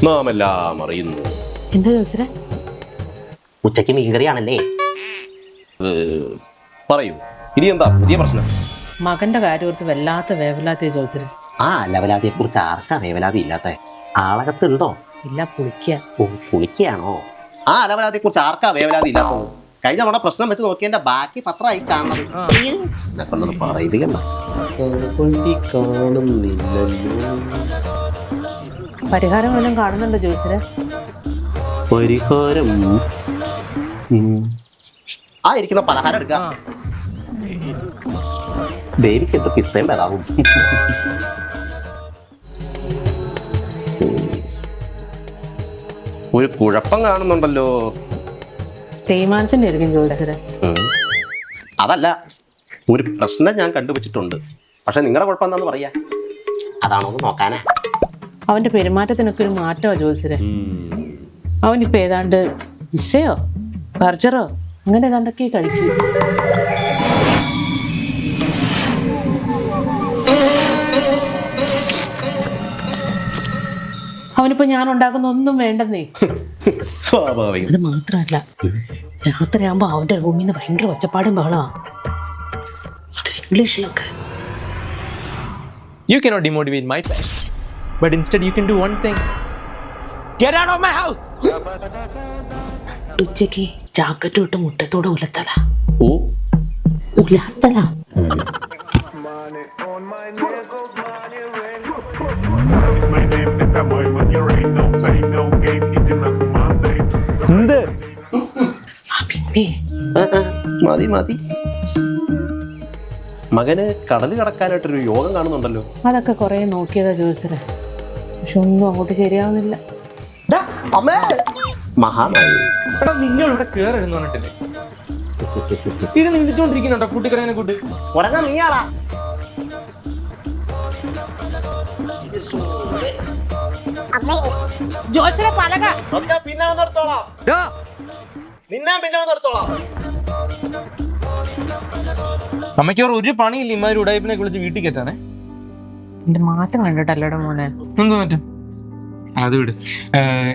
നാം എല്ലാം അറിയുന്നു. എന്താ ചോദിച്ചേ? ഉച്ചയ്ക്ക് മീൻകറിയാണല്ലേ? പറയൂ, ഇനി എന്താ പുതിയ പ്രശ്നം? മകന്റെ കാര്യം ഓർത്ത് വല്ലാത്ത വേവലാത്തിയ ചോദിച്ചേ. ആ ലവലാതിയെ കുറിച്ച് ആർക്കാ വേവലാതി ഇല്ലാത്ത? ആളകത്തുണ്ടോ? ഇല്ല, പുളിക്കുക. ഓ പുളിക്കാണോ? ആ ലവലാതിയെ കുറിച്ച് ആർക്കാ വേവലാതി ഇല്ലാത്തത്? കഴിഞ്ഞ നമ്മുടെ പ്രശ്നം വെച്ച് നോക്കിയതിന്റെ ബാക്കി പത്രമായി കാണുന്നത്. പറയിപ്പിക്കണ്ട. പരിഹാരം വല്ലതും കാണുന്നുണ്ടോ ചോദിച്ചേ? പരിഹാരം ആ ഇരിക്കുന്ന പലഹാരം എടുക്കാം. ദേവിക്ക് എന്ത് പിസ്തയും വരാവും. ഒരു കുഴപ്പം കാണുന്നുണ്ടല്ലോ. തേയ്മാനത്തിന്റെ ആയിരിക്കും ചോദിച്ചേ. അതല്ല, ഒരു പ്രശ്നം ഞാൻ കണ്ടുവച്ചിട്ടുണ്ട്. പക്ഷെ നിങ്ങളുടെ കുഴപ്പം എന്താന്ന് പറയാ. അതാണോ നോക്കാനാ? അവന്റെ പെരുമാറ്റത്തിനൊക്കെ ഒരു മാറ്റമാ ചോദിച്ചേ. അവനിപ്പോ ഏതാണ്ട് വിഷയോ ബർജറോ അങ്ങനെ ഏതാണ്ടൊക്കെ കഴിക്കും. അവനിപ്പോ ഞാൻ ഉണ്ടാക്കുന്ന ഒന്നും വേണ്ടെന്നേ. സ്വാഭാവികം. അത് മാത്രല്ല, രാത്രിയാകുമ്പോ അവന്റെ റൂമിൽ നിന്ന് ഭയങ്കര ഒച്ചപ്പാടും ബഹളമാ. അത് ഇംഗ്ലീഷിലൊക്കെ. You cannot demotivate my passion, but instead you can do one thing. Get out of my house. ഉച്ചക്ക് ജാക്കറ്റ് വിട്ട് മുറ്റത്തോടെ ഉലത്തല. ഓ ഉലത്തല. എന്ത്? പിന്നെ മതി മതി. മകന് കടല് കടക്കാനായിട്ടൊരു യോഗം കാണുന്നുണ്ടല്ലോ. അതൊക്കെ കുറെ നോക്കിയതാ ചോദിച്ചത്. പക്ഷെ ഒന്നും അങ്ങോട്ട് ശരിയാവുന്നില്ല. മഹാനായി. എടാ നിങ്ങൾ ഇവിടെ കേറെന്ന് പറഞ്ഞിട്ടില്ലേ? ഇത് നീന്തിച്ചോണ്ടിരിക്കുന്നുണ്ടോ കൂട്ടിക്കറങ്ങനെ കൂട്ട്? ഉറങ്ങാൻ നീയാളാ. ജോത്സനെ പലക പിന്നെ വന്നെടുത്തോളാം. നിന്നാ പിന്നെ വന്നെടുത്തോളാം. അമ്മയ്ക്ക് ഒരു പണിയില്ല ഇമാര് ഉടായ്പിനെ വിളിച്ച് വീട്ടിൽ കയറ്റാനേ. എന്റെ മാറ്റം കണ്ടിട്ടല്ലോടെ മോനെ. എന്ത് മാറ്റം? അത് വിട്.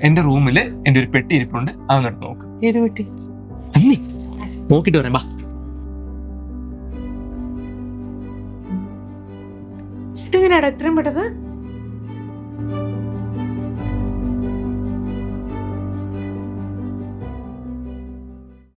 എന്റെ റൂമില് എന്റെ ഒരു പെട്ടി ഇരിപ്പുണ്ട്, അതൊന്നെടുത്ത് നോക്ക്. ഏത് പെട്ടി? അമ്മി നോക്കിട്ട് പറയാം. ബാ. ഇതെങ്ങനെയാടാ ഇത്രയും പെട്ടത്?